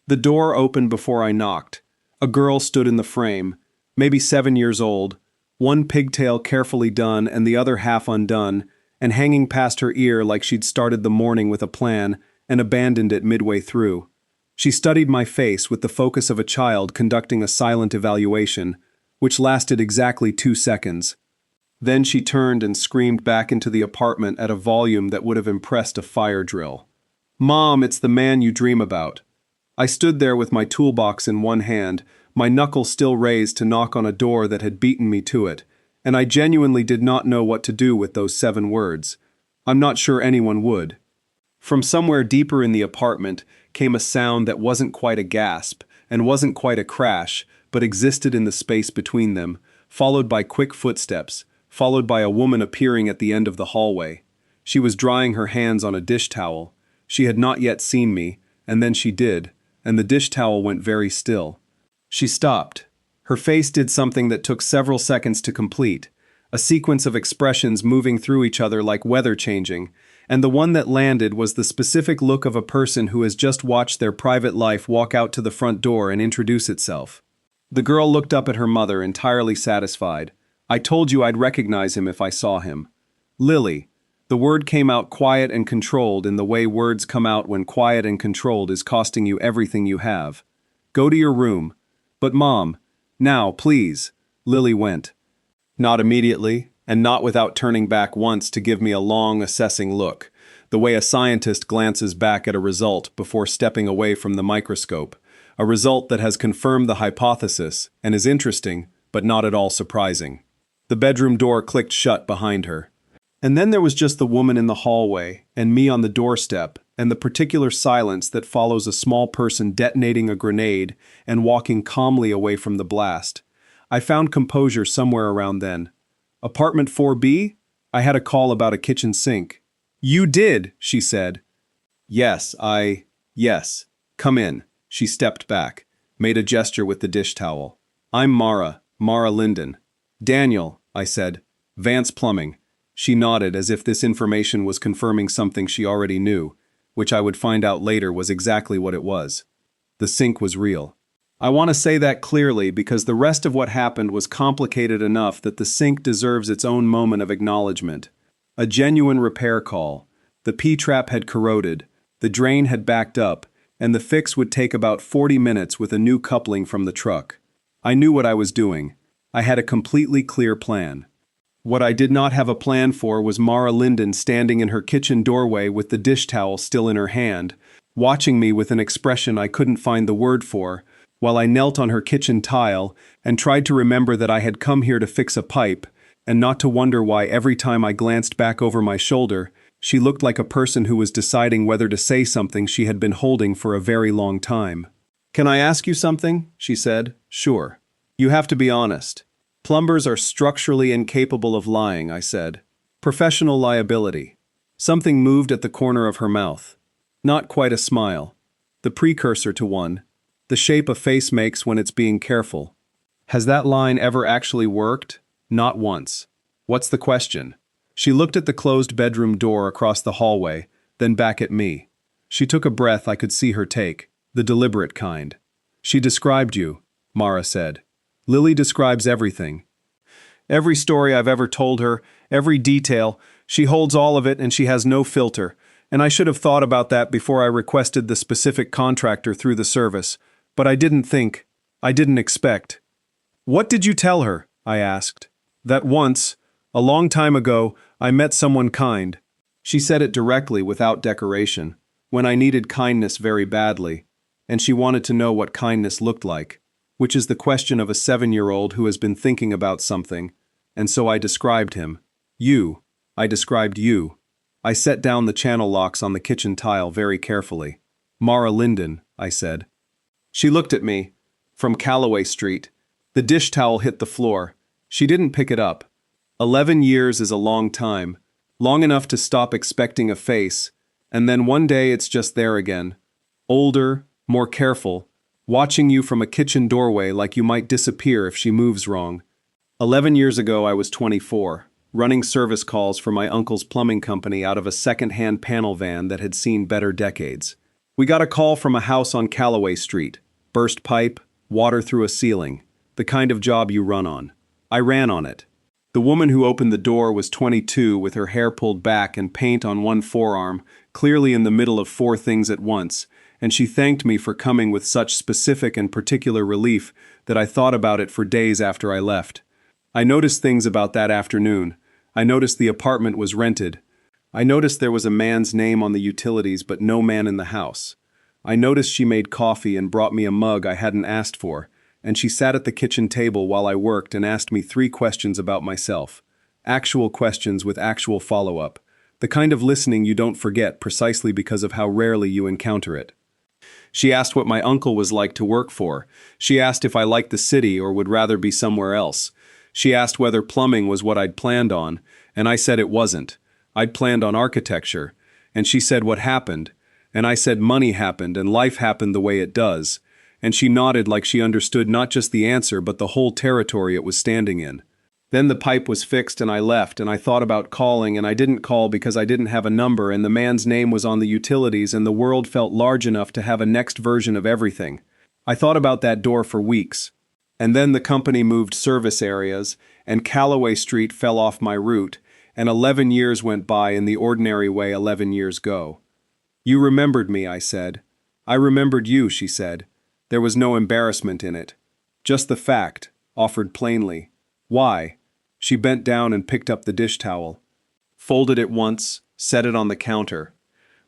The door opened before I knocked. A girl stood in the frame, maybe 7 years old, one pigtail carefully done and the other half undone, and hanging past her ear like she'd started the morning with a plan and abandoned it midway through. She studied my face with the focus of a child conducting a silent evaluation, which lasted exactly 2 seconds. Then she turned and screamed back into the apartment at a volume that would have impressed a fire drill. "Mom, it's the man you dream about." I stood there with my toolbox in one hand, my knuckle still raised to knock on a door that had beaten me to it, and I genuinely did not know what to do with those 7 words. I'm not sure anyone would. From somewhere deeper in the apartment came a sound that wasn't quite a gasp and wasn't quite a crash, but existed in the space between them, followed by quick footsteps, followed by a woman appearing at the end of the hallway. She was drying her hands on a dish towel. She had not yet seen me, and then she did, and the dish towel went very still. She stopped. Her face did something that took several seconds to complete, a sequence of expressions moving through each other like weather changing, and the one that landed was the specific look of a person who has just watched their private life walk out to the front door and introduce itself. The girl looked up at her mother, entirely satisfied. "I told you I'd recognize him if I saw him." "Lily." The word came out quiet and controlled in the way words come out when quiet and controlled is costing you everything you have. "Go to your room." "But Mom." "Now, please." Lily went. Not immediately, and not without turning back once to give me a long, assessing look, the way a scientist glances back at a result before stepping away from the microscope, a result that has confirmed the hypothesis and is interesting, but not at all surprising. The bedroom door clicked shut behind her. And then there was just the woman in the hallway, and me on the doorstep, and the particular silence that follows a small person detonating a grenade and walking calmly away from the blast. I found composure somewhere around then. "Apartment 4B? I had a call about a kitchen sink." "You did," she said. Yes. Come in." She stepped back, made a gesture with the dish towel. "I'm Mara Linden." "Daniel," I said. "Vance Plumbing." She nodded as if this information was confirming something she already knew, which I would find out later was exactly what it was. The sink was real. I want to say that clearly because the rest of what happened was complicated enough that the sink deserves its own moment of acknowledgement. A genuine repair call. The P-trap had corroded, the drain had backed up, and the fix would take about 40 minutes with a new coupling from the truck. I knew what I was doing. I had a completely clear plan. What I did not have a plan for was Mara Linden standing in her kitchen doorway with the dish towel still in her hand, watching me with an expression I couldn't find the word for, while I knelt on her kitchen tile and tried to remember that I had come here to fix a pipe, and not to wonder why every time I glanced back over my shoulder, she looked like a person who was deciding whether to say something she had been holding for a very long time. "Can I ask you something?" she said. "Sure. You have to be honest." "Plumbers are structurally incapable of lying," I said. "Professional liability." Something moved at the corner of her mouth. Not quite a smile. The precursor to one. The shape a face makes when it's being careful. Has that line ever actually worked? Not once. What's the question? She looked at the closed bedroom door across the hallway, then back at me. She took a breath I could see her take, the deliberate kind. "She described you," Mara said. "Lily describes everything. Every story I've ever told her, every detail, she holds all of it and she has no filter, and I should have thought about that before I requested the specific contractor through the service, but I didn't expect." "What did you tell her?" I asked. "That once, a long time ago, I met someone kind." She said it directly without decoration, when I needed kindness very badly, and she wanted to know what kindness looked like, which is the question of a 7-year-old who has been thinking about something, and so I described him. I described you. I set down the channel locks on the kitchen tile very carefully. "Mara Linden," I said. She looked at me. From Calloway Street. The dish towel hit the floor. She didn't pick it up. 11 years is a long time. Long enough to stop expecting a face, and then one day it's just there again. Older, more careful, watching you from a kitchen doorway like you might disappear if she moves wrong. 11 years ago I was 24, running service calls for my uncle's plumbing company out of a second-hand panel van that had seen better decades. We got a call from a house on Calloway Street. Burst pipe, water through a ceiling. The kind of job you run on. I ran on it. The woman who opened the door was 22 with her hair pulled back and paint on one forearm, clearly in the middle of 4 things at once, and she thanked me for coming with such specific and particular relief that I thought about it for days after I left. I noticed things about that afternoon. I noticed the apartment was rented. I noticed there was a man's name on the utilities but no man in the house. I noticed she made coffee and brought me a mug I hadn't asked for, and she sat at the kitchen table while I worked and asked me 3 questions about myself. Actual questions with actual follow-up. The kind of listening you don't forget precisely because of how rarely you encounter it. She asked what my uncle was like to work for. She asked if I liked the city or would rather be somewhere else. She asked whether plumbing was what I'd planned on, and I said it wasn't. I'd planned on architecture. And she said what happened, and I said money happened and life happened the way it does. And she nodded like she understood not just the answer but the whole territory it was standing in. Then the pipe was fixed and I left, and I thought about calling, and I didn't call because I didn't have a number, and the man's name was on the utilities, and the world felt large enough to have a next version of everything. I thought about that door for weeks. And then the company moved service areas, and Calloway Street fell off my route, and 11 years went by in the ordinary way 11 years go. You remembered me, I said. I remembered you, she said. There was no embarrassment in it. Just the fact, offered plainly. Why? She bent down and picked up the dish towel. Folded it once, set it on the counter.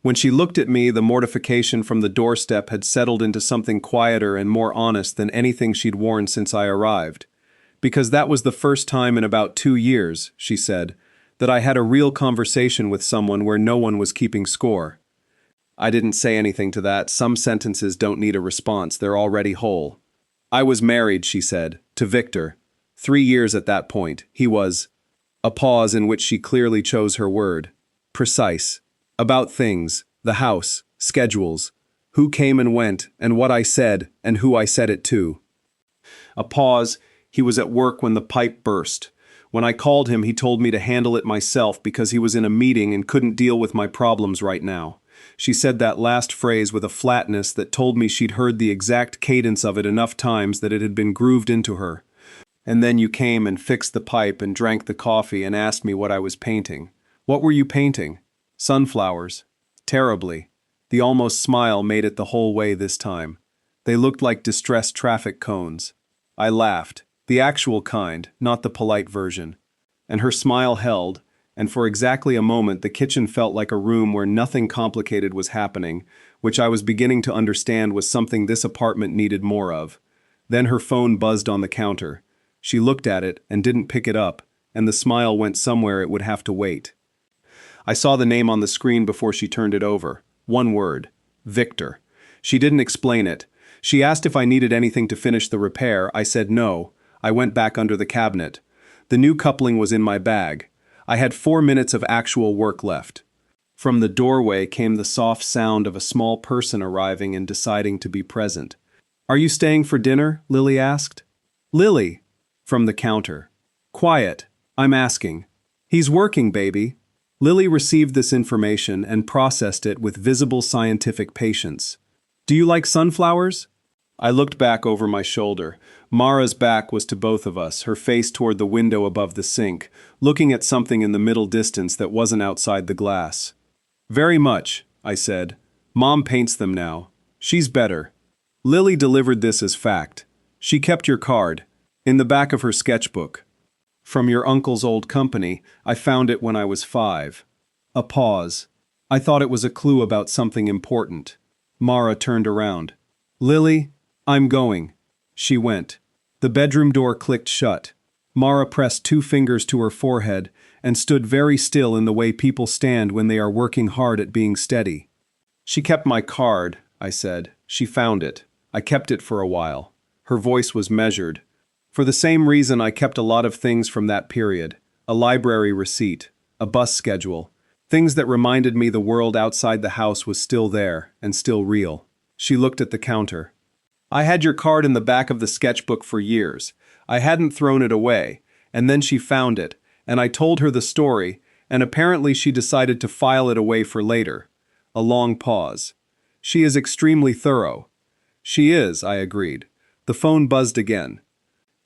When she looked at me, the mortification from the doorstep had settled into something quieter and more honest than anything she'd worn since I arrived. Because that was the first time in about 2 years, she said, that I had a real conversation with someone where no one was keeping score. I didn't say anything to that. Some sentences don't need a response, they're already whole. I was married, she said, to Victor. 3 years at that point. He was... A pause in which she clearly chose her word. Precise. About things, the house, schedules, who came and went, and what I said, and who I said it to. A pause. He was at work when the pipe burst. When I called him, he told me to handle it myself because he was in a meeting and couldn't deal with my problems right now. She said that last phrase with a flatness that told me she'd heard the exact cadence of it enough times that it had been grooved into her. And then you came and fixed the pipe and drank the coffee and asked me what I was painting. What were you painting? Sunflowers. Terribly. The almost smile made it the whole way this time. They looked like distressed traffic cones. I laughed. The actual kind, not the polite version. And her smile held, and for exactly a moment the kitchen felt like a room where nothing complicated was happening, which I was beginning to understand was something this apartment needed more of. Then her phone buzzed on the counter. She looked at it and didn't pick it up, and the smile went somewhere it would have to wait. I saw the name on the screen before she turned it over. 1 word. Victor. She didn't explain it. She asked if I needed anything to finish the repair. I said no. I went back under the cabinet. The new coupling was in my bag. I had 4 minutes of actual work left. From the doorway came the soft sound of a small person arriving and deciding to be present. Are you staying for dinner? Lily asked. Lily. From the counter. Quiet. I'm asking. He's working, baby. Lily received this information and processed it with visible scientific patience. Do you like sunflowers? I looked back over my shoulder. Mara's back was to both of us, her face toward the window above the sink, looking at something in the middle distance that wasn't outside the glass. Very much, I said. Mom paints them now. She's better. Lily delivered this as fact. She kept your card. In the back of her sketchbook. From your uncle's old company. I found it when I was 5. A pause. I thought it was a clue about something important. Mara turned around. Lily, I'm going. She went. The bedroom door clicked shut. Mara pressed 2 fingers to her forehead and stood very still in the way people stand when they are working hard at being steady. She kept my card, I said. She found it. I kept it for a while. Her voice was measured. For the same reason I kept a lot of things from that period. A library receipt, a bus schedule, things that reminded me the world outside the house was still there and still real. She looked at the counter. I had your card in the back of the sketchbook for years. I hadn't thrown it away, and then she found it, and I told her the story, and apparently she decided to file it away for later. A long pause. She is extremely thorough. She is, I agreed. The phone buzzed again.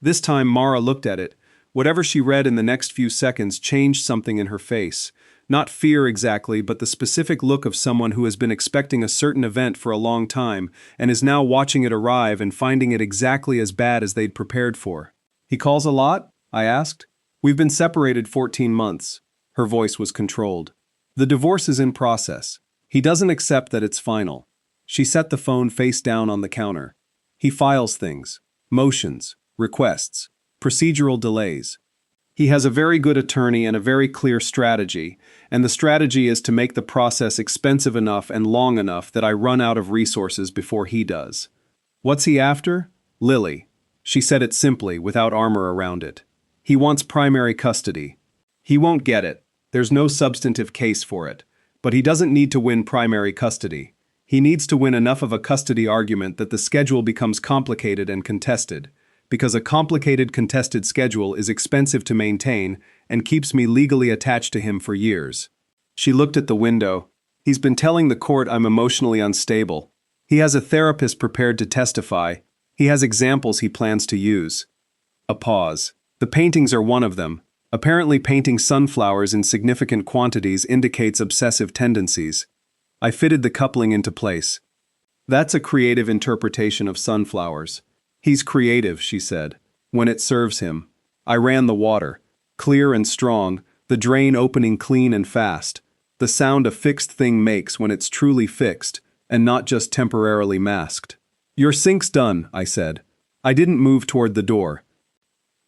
This time Mara looked at it. Whatever she read in the next few seconds changed something in her face. Not fear exactly, but the specific look of someone who has been expecting a certain event for a long time and is now watching it arrive and finding it exactly as bad as they'd prepared for. He calls a lot? I asked. We've been separated 14 months. Her voice was controlled. The divorce is in process. He doesn't accept that it's final. She set the phone face down on the counter. He files things, motions, requests, procedural delays. He has a very good attorney and a very clear strategy, and the strategy is to make the process expensive enough and long enough that I run out of resources before he does. What's he after? Lily. She said it simply, without armor around it. He wants primary custody. He won't get it. There's no substantive case for it. But he doesn't need to win primary custody. He needs to win enough of a custody argument that the schedule becomes complicated and contested, because a complicated contested schedule is expensive to maintain and keeps me legally attached to him for years. She looked at the window. He's been telling the court I'm emotionally unstable. He has a therapist prepared to testify. He has examples he plans to use. A pause. The paintings are one of them. Apparently painting sunflowers in significant quantities indicates obsessive tendencies. I fitted the coupling into place. That's a creative interpretation of sunflowers. He's creative, she said, when it serves him. I ran the water. Clear and strong, the drain opening clean and fast. The sound a fixed thing makes when it's truly fixed, and not just temporarily masked. Your sink's done, I said. I didn't move toward the door.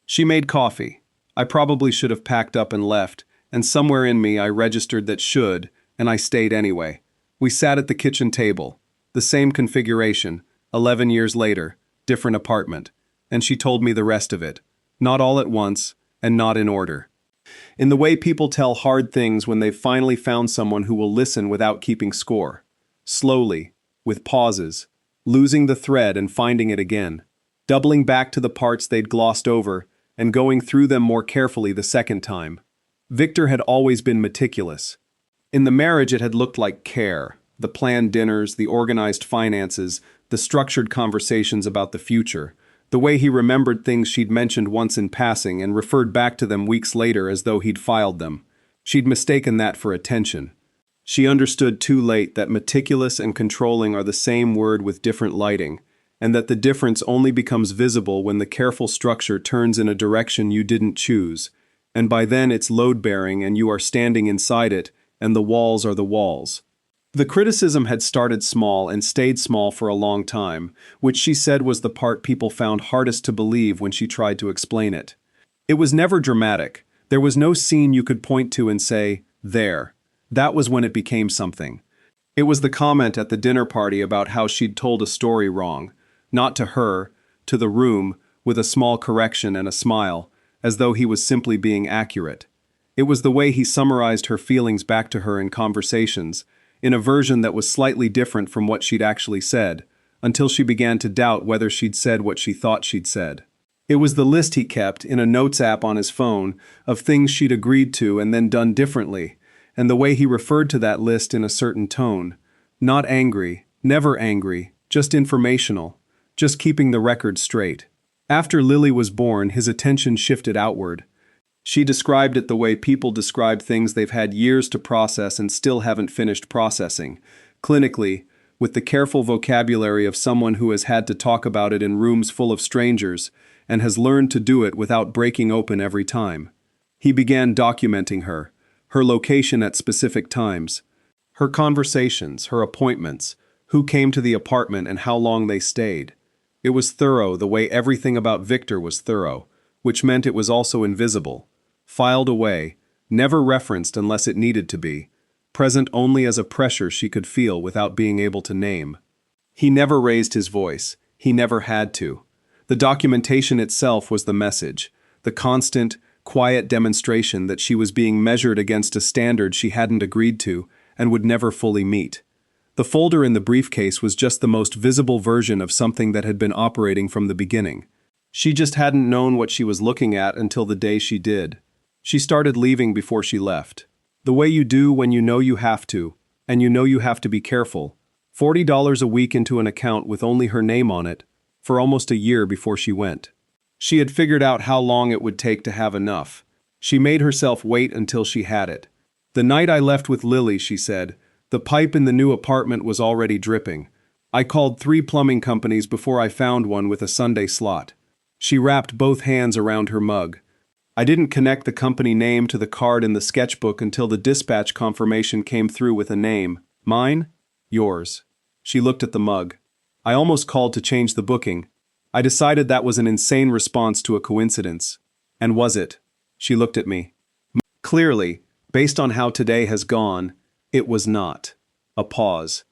She made coffee. I probably should have packed up and left, and somewhere in me I registered that should, and I stayed anyway. We sat at the kitchen table. The same configuration, 11 years later, different apartment, and she told me the rest of it. Not all at once, and not in order. In the way people tell hard things when they've finally found someone who will listen without keeping score. Slowly, with pauses, losing the thread and finding it again. Doubling back to the parts they'd glossed over, and going through them more carefully the second time. Victor had always been meticulous. In the marriage it had looked like care, the planned dinners, the organized finances, the structured conversations about the future, the way he remembered things she'd mentioned once in passing and referred back to them weeks later as though he'd filed them. She'd mistaken that for attention. She understood too late that meticulous and controlling are the same word with different lighting, and that the difference only becomes visible when the careful structure turns in a direction you didn't choose, and by then it's load-bearing and you are standing inside it, and the walls are the walls. The criticism had started small and stayed small for a long time, which she said was the part people found hardest to believe when she tried to explain it. It was never dramatic. There was no scene you could point to and say, there. That was when it became something. It was the comment at the dinner party about how she'd told a story wrong. Not to her, to the room, with a small correction and a smile, as though he was simply being accurate. It was the way he summarized her feelings back to her in conversations, in a version that was slightly different from what she'd actually said, until she began to doubt whether she'd said what she thought she'd said. It was the list he kept, in a notes app on his phone, of things she'd agreed to and then done differently, and the way he referred to that list in a certain tone. Not angry, never angry, just informational. Just keeping the record straight. After Lily was born, his attention shifted outward. She described it the way people describe things they've had years to process and still haven't finished processing. Clinically, with the careful vocabulary of someone who has had to talk about it in rooms full of strangers and has learned to do it without breaking open every time. He began documenting her location at specific times, her conversations, her appointments, who came to the apartment and how long they stayed. It was thorough the way everything about Victor was thorough, which meant it was also invisible, filed away, never referenced unless it needed to be, present only as a pressure she could feel without being able to name. He never raised his voice, he never had to. The documentation itself was the message, the constant, quiet demonstration that she was being measured against a standard she hadn't agreed to and would never fully meet. The folder in the briefcase was just the most visible version of something that had been operating from the beginning. She just hadn't known what she was looking at until the day she did. She started leaving before she left. The way you do when you know you have to, and you know you have to be careful. $40 a week into an account with only her name on it, for almost a year before she went. She had figured out how long it would take to have enough. She made herself wait until she had it. The night I left with Lily, she said, the pipe in the new apartment was already dripping. I called 3 plumbing companies before I found one with a Sunday slot. She wrapped both hands around her mug. I didn't connect the company name to the card in the sketchbook until the dispatch confirmation came through with a name. Mine? Yours. She looked at the mug. I almost called to change the booking. I decided that was an insane response to a coincidence. And was it? She looked at me. Clearly, based on how today has gone, it was not. A pause.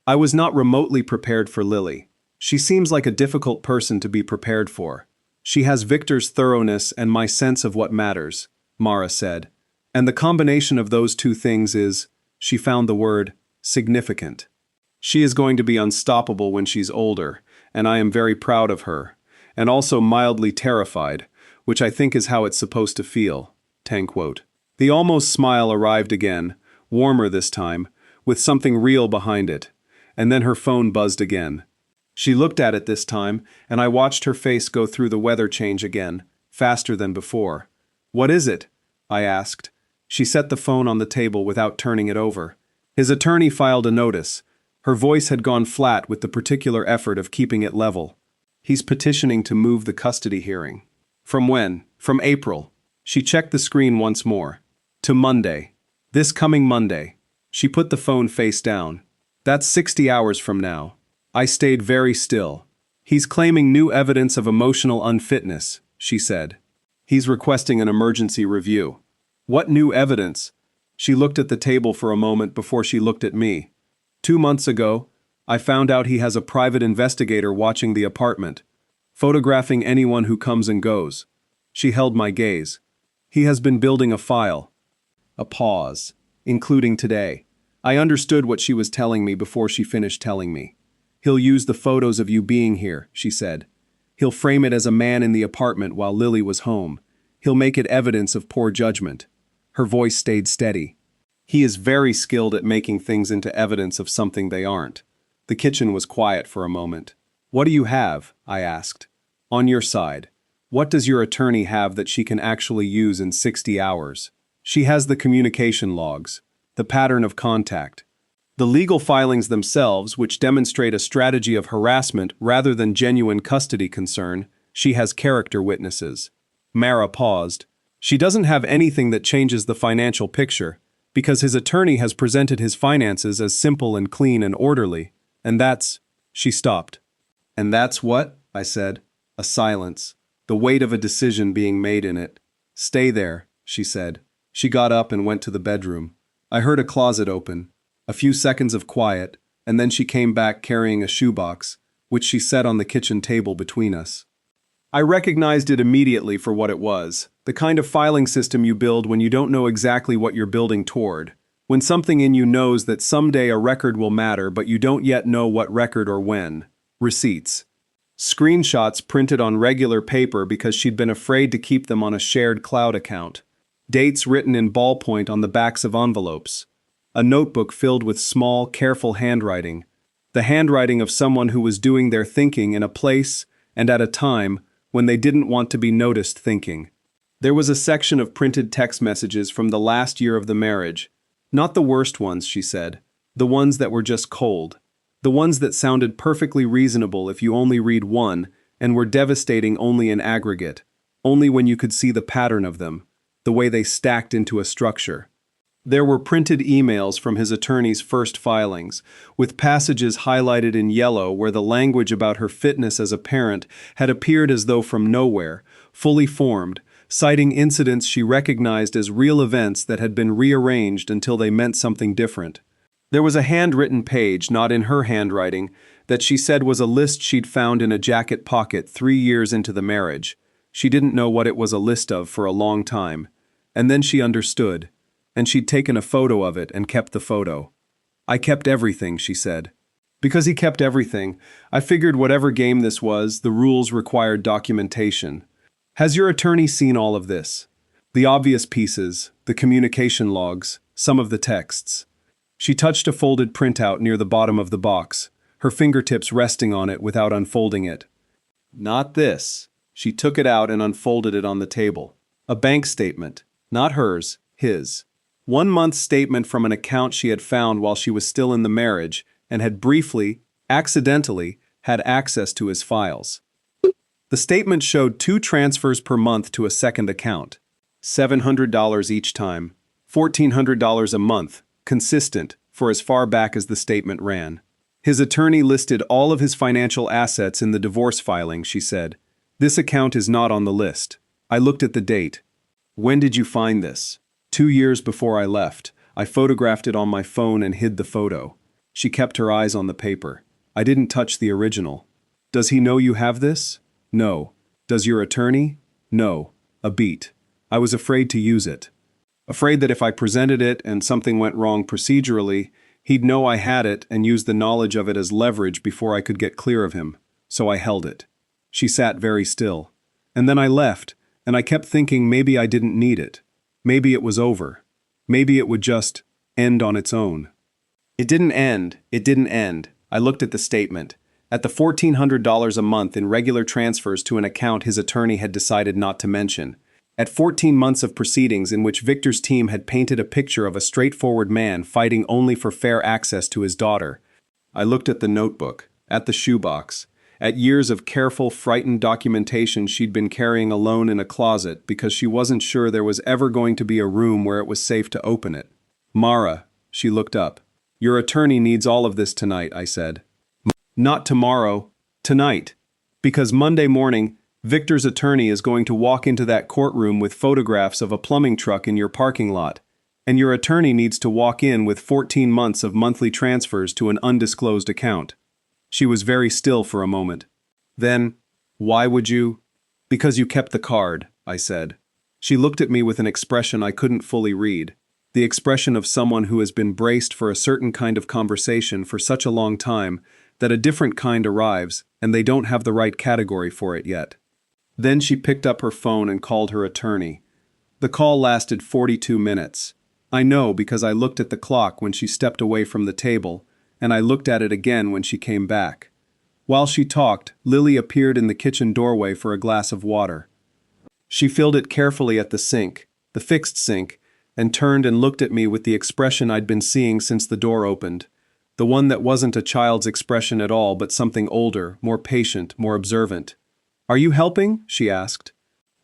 I was not remotely prepared for Lily. She seems like a difficult person to be prepared for. She has Victor's thoroughness and my sense of what matters, Mara said. And the combination of those two things is, she found the word, significant. She is going to be unstoppable when she's older, and I am very proud of her, and also mildly terrified, which I think is how it's supposed to feel. Tanquote. The almost smile arrived again, warmer this time, with something real behind it, and then her phone buzzed again. She looked at it this time, and I watched her face go through the weather change again, faster than before. What is it? I asked. She set the phone on the table without turning it over. His attorney filed a notice. Her voice had gone flat with the particular effort of keeping it level. He's petitioning to move the custody hearing. From when? From April. She checked the screen once more. To Monday. This coming Monday. She put the phone face down. That's 60 hours from now. I stayed very still. He's claiming new evidence of emotional unfitness, she said. He's requesting an emergency review. What new evidence? She looked at the table for a moment before she looked at me. 2 months ago, I found out he has a private investigator watching the apartment, photographing anyone who comes and goes. She held my gaze. He has been building a file. A pause, including today. I understood what she was telling me before she finished telling me. He'll use the photos of you being here, she said. He'll frame it as a man in the apartment while Lily was home. He'll make it evidence of poor judgment. Her voice stayed steady. He is very skilled at making things into evidence of something they aren't. The kitchen was quiet for a moment. What do you have? I asked. On your side. What does your attorney have that she can actually use in 60 hours? She has the communication logs, the pattern of contact, the legal filings themselves, which demonstrate a strategy of harassment rather than genuine custody concern. She has character witnesses. Mara paused. She doesn't have anything that changes the financial picture, because his attorney has presented his finances as simple and clean and orderly, and that's... She stopped. And that's what? I said. A silence. The weight of a decision being made in it. Stay there, she said. She got up and went to the bedroom. I heard a closet open. A few seconds of quiet, and then she came back carrying a shoebox, which she set on the kitchen table between us. I recognized it immediately for what it was, the kind of filing system you build when you don't know exactly what you're building toward, when something in you knows that someday a record will matter but you don't yet know what record or when. Receipts. Screenshots printed on regular paper because she'd been afraid to keep them on a shared cloud account. Dates written in ballpoint on the backs of envelopes. A notebook filled with small, careful handwriting. The handwriting of someone who was doing their thinking in a place and at a time when they didn't want to be noticed thinking. There was a section of printed text messages from the last year of the marriage. Not the worst ones, she said. The ones that were just cold. The ones that sounded perfectly reasonable if you only read one, and were devastating only in aggregate. Only when you could see the pattern of them, the way they stacked into a structure. There were printed emails from his attorney's first filings, with passages highlighted in yellow where the language about her fitness as a parent had appeared as though from nowhere, fully formed, citing incidents she recognized as real events that had been rearranged until they meant something different. There was a handwritten page, not in her handwriting, that she said was a list she'd found in a jacket pocket 3 years into the marriage. She didn't know what it was a list of for a long time. And then she understood. And she'd taken a photo of it and kept the photo. I kept everything, she said. Because he kept everything, I figured whatever game this was, the rules required documentation. Has your attorney seen all of this? The obvious pieces, the communication logs, some of the texts. She touched a folded printout near the bottom of the box, her fingertips resting on it without unfolding it. Not this. She took it out and unfolded it on the table. A bank statement. Not hers, his. 1 month statement from an account she had found while she was still in the marriage and had briefly, accidentally, had access to his files. The statement showed 2 transfers per month to a second account. $700 each time. $1,400 a month, consistent, for as far back as the statement ran. His attorney listed all of his financial assets in the divorce filing, she said. This account is not on the list. I looked at the date. When did you find this? 2 years before I left. I photographed it on my phone and hid the photo. She kept her eyes on the paper. I didn't touch the original. Does he know you have this? No. Does your attorney? No. A beat. I was afraid to use it. Afraid that if I presented it and something went wrong procedurally, he'd know I had it and use the knowledge of it as leverage before I could get clear of him. So I held it. She sat very still. And then I left, and I kept thinking maybe I didn't need it. Maybe it was over. Maybe it would just end on its own. It didn't end. It didn't end. I looked at the statement. At the $1,400 a month in regular transfers to an account his attorney had decided not to mention. At 14 months of proceedings in which Victor's team had painted a picture of a straightforward man fighting only for fair access to his daughter. I looked at the notebook, at the shoebox, at years of careful, frightened documentation she'd been carrying alone in a closet because she wasn't sure there was ever going to be a room where it was safe to open it. Mara, she looked up. Your attorney needs all of this tonight, I said. Not tomorrow, tonight. Because Monday morning, Victor's attorney is going to walk into that courtroom with photographs of a plumbing truck in your parking lot, and your attorney needs to walk in with 14 months of monthly transfers to an undisclosed account. She was very still for a moment. Then, why would you? Because you kept the card, I said. She looked at me with an expression I couldn't fully read, the expression of someone who has been braced for a certain kind of conversation for such a long time that a different kind arrives and they don't have the right category for it yet. Then she picked up her phone and called her attorney. The call lasted 42 minutes. I know because I looked at the clock when she stepped away from the table, and I looked at it again when she came back. While she talked, Lily appeared in the kitchen doorway for a glass of water. She filled it carefully at the sink, the fixed sink, and turned and looked at me with the expression I'd been seeing since the door opened. The one that wasn't a child's expression at all, but something older, more patient, more observant. Are you helping? She asked.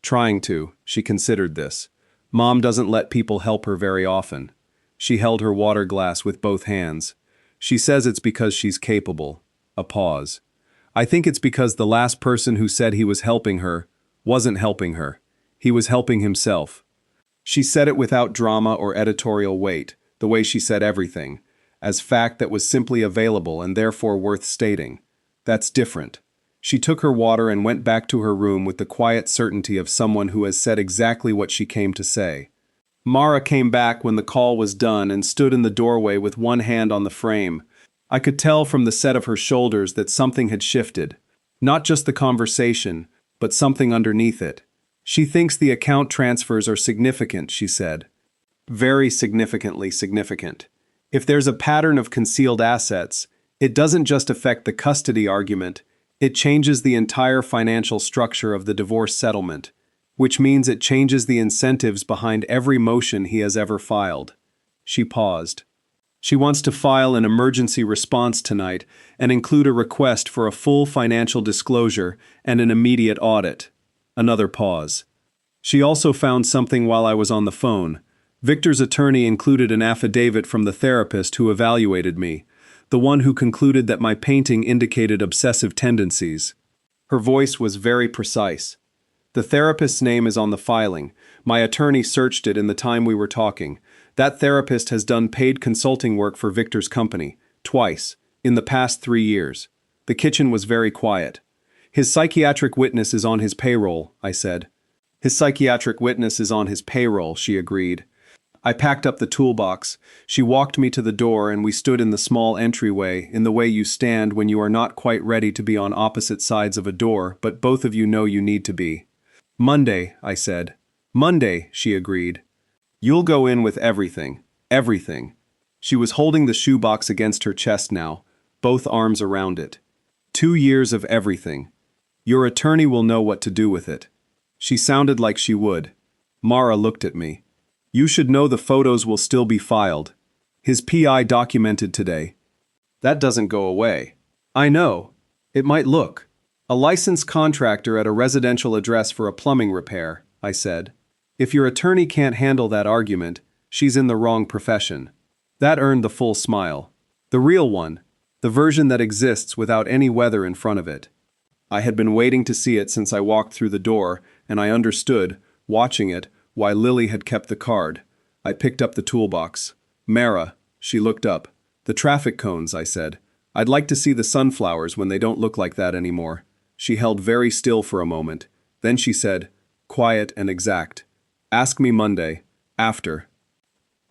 Trying to. She considered this. Mom doesn't let people help her very often. She held her water glass with both hands. She says it's because she's capable. A pause. I think it's because the last person who said he was helping her wasn't helping her. He was helping himself. She said it without drama or editorial weight, the way she said everything, as fact that was simply available and therefore worth stating. That's different. She took her water and went back to her room with the quiet certainty of someone who has said exactly what she came to say. Mara came back when the call was done and stood in the doorway with one hand on the frame. I could tell from the set of her shoulders that something had shifted. Not just the conversation, but something underneath it. She thinks the account transfers are significant, she said. Very significantly significant. If there's a pattern of concealed assets, it doesn't just affect the custody argument, it changes the entire financial structure of the divorce settlement, which means it changes the incentives behind every motion he has ever filed. She paused. She wants to file an emergency response tonight and include a request for a full financial disclosure and an immediate audit. Another pause. She also found something while I was on the phone. Victor's attorney included an affidavit from the therapist who evaluated me, the one who concluded that my painting indicated obsessive tendencies. Her voice was very precise. The therapist's name is on the filing. My attorney searched it in the time we were talking. That therapist has done paid consulting work for Victor's company, twice, in the past 3 years. The kitchen was very quiet. His psychiatric witness is on his payroll, I said. His psychiatric witness is on his payroll, she agreed. I packed up the toolbox. She walked me to the door and we stood in the small entryway, in the way you stand when you are not quite ready to be on opposite sides of a door, but both of you know you need to be. Monday, I said. Monday, she agreed. You'll go in with everything. Everything. She was holding the shoebox against her chest now, both arms around it. 2 years of everything. Your attorney will know what to do with it. She sounded like she would. Mara looked at me. You should know the photos will still be filed. His PI documented today. That doesn't go away. I know. It might look. A licensed contractor at a residential address for a plumbing repair, I said. If your attorney can't handle that argument, she's in the wrong profession. That earned the full smile. The real one. The version that exists without any weather in front of it. I had been waiting to see it since I walked through the door, and I understood, watching it, why Lily had kept the card. I picked up the toolbox. Mara, she looked up. The traffic cones, I said. I'd like to see the sunflowers when they don't look like that anymore. She held very still for a moment. Then she said, quiet and exact. Ask me Monday. After.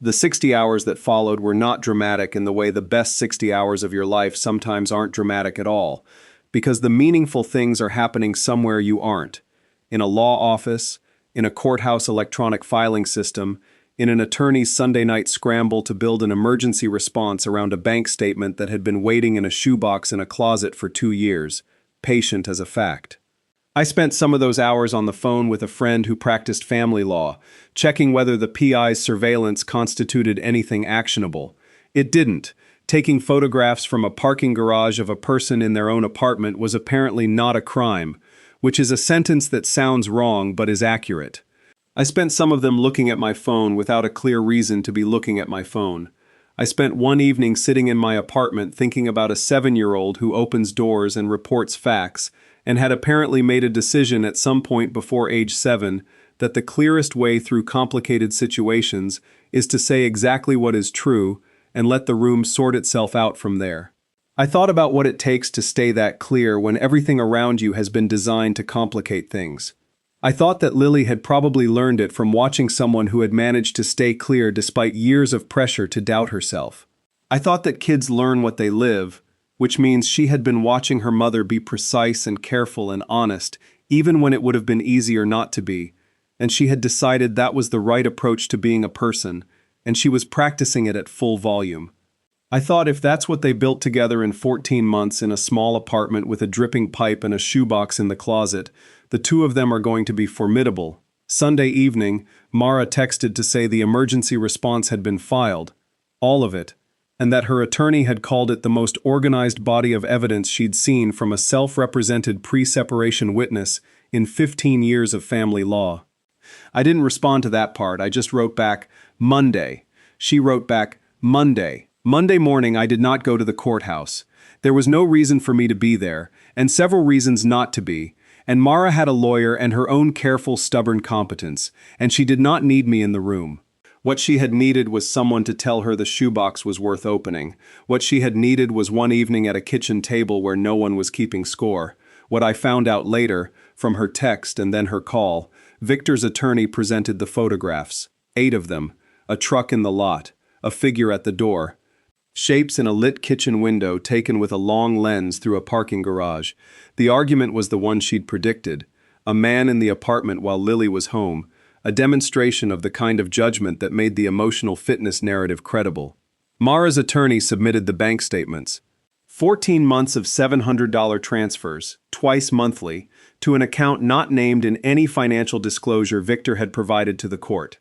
The 60 hours that followed were not dramatic in the way the best 60 hours of your life sometimes aren't dramatic at all, because the meaningful things are happening somewhere you aren't. In a law office, in a courthouse electronic filing system, in an attorney's Sunday night scramble to build an emergency response around a bank statement that had been waiting in a shoebox in a closet for 2 years, patient as a fact. I spent some of those hours on the phone with a friend who practiced family law, checking whether the PI's surveillance constituted anything actionable. It didn't. Taking photographs from a parking garage of a person in their own apartment was apparently not a crime, which is a sentence that sounds wrong but is accurate. I spent some of them looking at my phone without a clear reason to be looking at my phone. I spent one evening sitting in my apartment thinking about a 7-year-old who opens doors and reports facts, and had apparently made a decision at some point before age 7 that the clearest way through complicated situations is to say exactly what is true and let the room sort itself out from there. I thought about what it takes to stay that clear when everything around you has been designed to complicate things. I thought that Lily had probably learned it from watching someone who had managed to stay clear despite years of pressure to doubt herself. I thought that kids learn what they live, which means she had been watching her mother be precise and careful and honest, even when it would have been easier not to be, and she had decided that was the right approach to being a person, and she was practicing it at full volume. I thought if that's what they built together in 14 months in a small apartment with a dripping pipe and a shoebox in the closet, the two of them are going to be formidable. Sunday evening, Mara texted to say the emergency response had been filed, all of it, and that her attorney had called it the most organized body of evidence she'd seen from a self-represented pre-separation witness in 15 years of family law. I didn't respond to that part, I just wrote back, Monday. She wrote back, Monday. Monday morning I did not go to the courthouse. There was no reason for me to be there, and several reasons not to be, and Mara had a lawyer and her own careful, stubborn competence, and she did not need me in the room. What she had needed was someone to tell her the shoebox was worth opening. What she had needed was one evening at a kitchen table where no one was keeping score. What I found out later, from her text and then her call, Victor's attorney presented the photographs. 8 of them. A truck in the lot. A figure at the door. Shapes in a lit kitchen window taken with a long lens through a parking garage. The argument was the one she'd predicted. A man in the apartment while Lily was home. A demonstration of the kind of judgment that made the emotional fitness narrative credible. Mara's attorney submitted the bank statements. 14 months of $700 transfers, twice monthly, to an account not named in any financial disclosure Victor had provided to the court.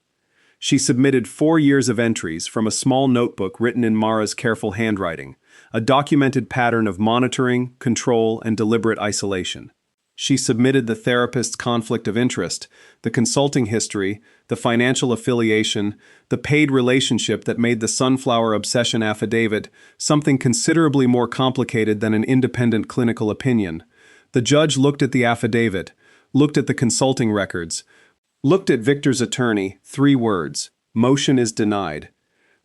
She submitted 4 years of entries from a small notebook written in Mara's careful handwriting, a documented pattern of monitoring, control, and deliberate isolation. She submitted the therapist's conflict of interest, the consulting history, the financial affiliation, the paid relationship that made the sunflower obsession affidavit something considerably more complicated than an independent clinical opinion. The judge looked at the affidavit, looked at the consulting records, looked at Victor's attorney, 3 words, motion is denied.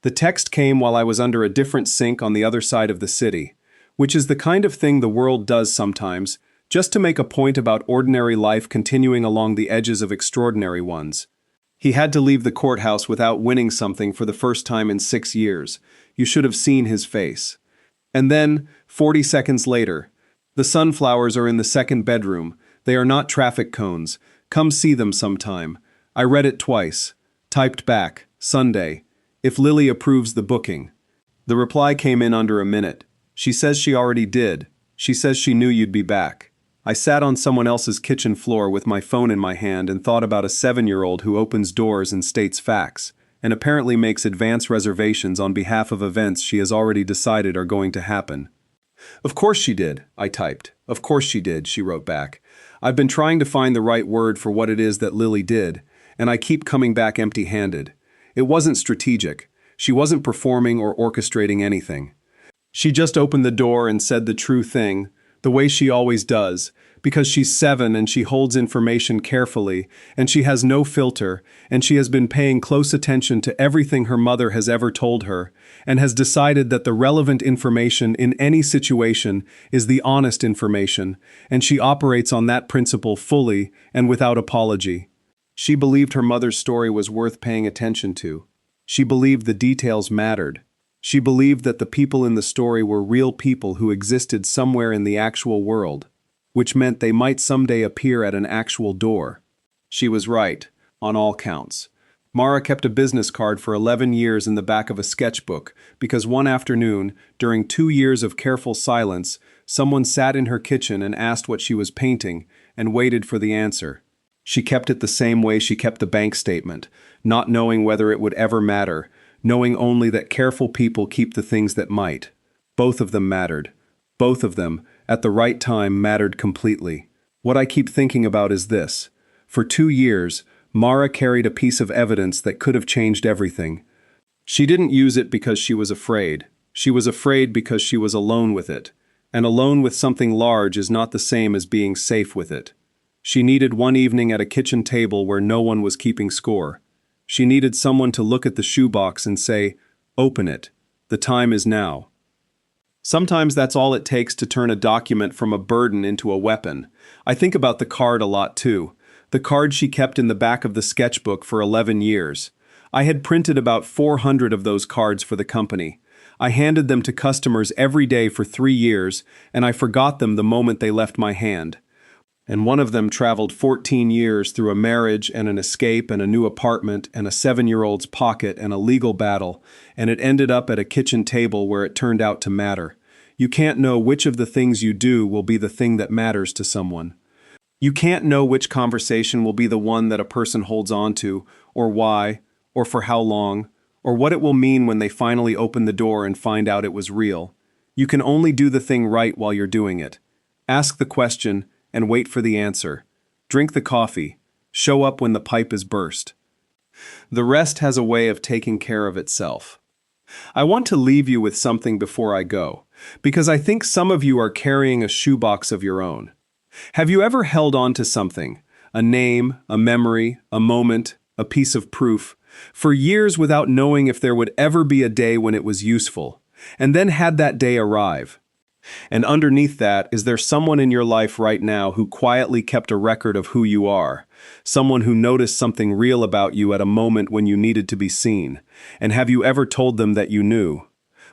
The text came while I was under a different sink on the other side of the city, which is the kind of thing the world does sometimes, just to make a point about ordinary life continuing along the edges of extraordinary ones. He had to leave the courthouse without winning something for the first time in 6 years. You should have seen his face. And then, 40 seconds later, the sunflowers are in the second bedroom. They are not traffic cones. Come see them sometime. I read it twice. Typed back, Sunday. If Lily approves the booking. The reply came in under a minute. She says she already did. She says she knew you'd be back. I sat on someone else's kitchen floor with my phone in my hand and thought about a 7-year-old who opens doors and states facts, and apparently makes advance reservations on behalf of events she has already decided are going to happen. Of course she did, I typed. Of course she did, she wrote back. I've been trying to find the right word for what it is that Lily did, and I keep coming back empty-handed. It wasn't strategic. She wasn't performing or orchestrating anything. She just opened the door and said the true thing, the way she always does, because she's 7 and she holds information carefully, and she has no filter, and she has been paying close attention to everything her mother has ever told her, and has decided that the relevant information in any situation is the honest information, and she operates on that principle fully and without apology. She believed her mother's story was worth paying attention to. She believed the details mattered. She believed that the people in the story were real people who existed somewhere in the actual world, which meant they might someday appear at an actual door. She was right, on all counts. Mara kept a business card for 11 years in the back of a sketchbook because one afternoon, during 2 years of careful silence, someone sat in her kitchen and asked what she was painting and waited for the answer. She kept it the same way she kept the bank statement, not knowing whether it would ever matter, knowing only that careful people keep the things that might. Both of them mattered. Both of them, at the right time, mattered completely. What I keep thinking about is this. For 2 years, Mara carried a piece of evidence that could have changed everything. She didn't use it because she was afraid. She was afraid because she was alone with it. And alone with something large is not the same as being safe with it. She needed one evening at a kitchen table where no one was keeping score. She needed someone to look at the shoebox and say, "Open it. The time is now." Sometimes that's all it takes to turn a document from a burden into a weapon. I think about the card a lot too. The card she kept in the back of the sketchbook for 11 years. I had printed about 400 of those cards for the company. I handed them to customers every day for 3 years, and I forgot them the moment they left my hand. And one of them traveled 14 years through a marriage and an escape and a new apartment and a 7-year-old's pocket and a legal battle, and it ended up at a kitchen table where it turned out to matter. You can't know which of the things you do will be the thing that matters to someone. You can't know which conversation will be the one that a person holds on to, or why, or for how long, or what it will mean when they finally open the door and find out it was real. You can only do the thing right while you're doing it. Ask the question, and wait for the answer. Drink the coffee. Show up when the pipe is burst. The rest has a way of taking care of itself. I want to leave you with something before I go, because I think some of you are carrying a shoebox of your own. Have you ever held on to something, a name, a memory, a moment, a piece of proof, for years without knowing if there would ever be a day when it was useful, and then had that day arrive? And underneath that, is there someone in your life right now who quietly kept a record of who you are? Someone who noticed something real about you at a moment when you needed to be seen? And have you ever told them that you knew?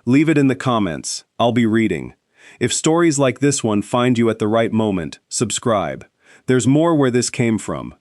Leave it in the comments. I'll be reading. If stories like this one find you at the right moment, subscribe. There's more where this came from.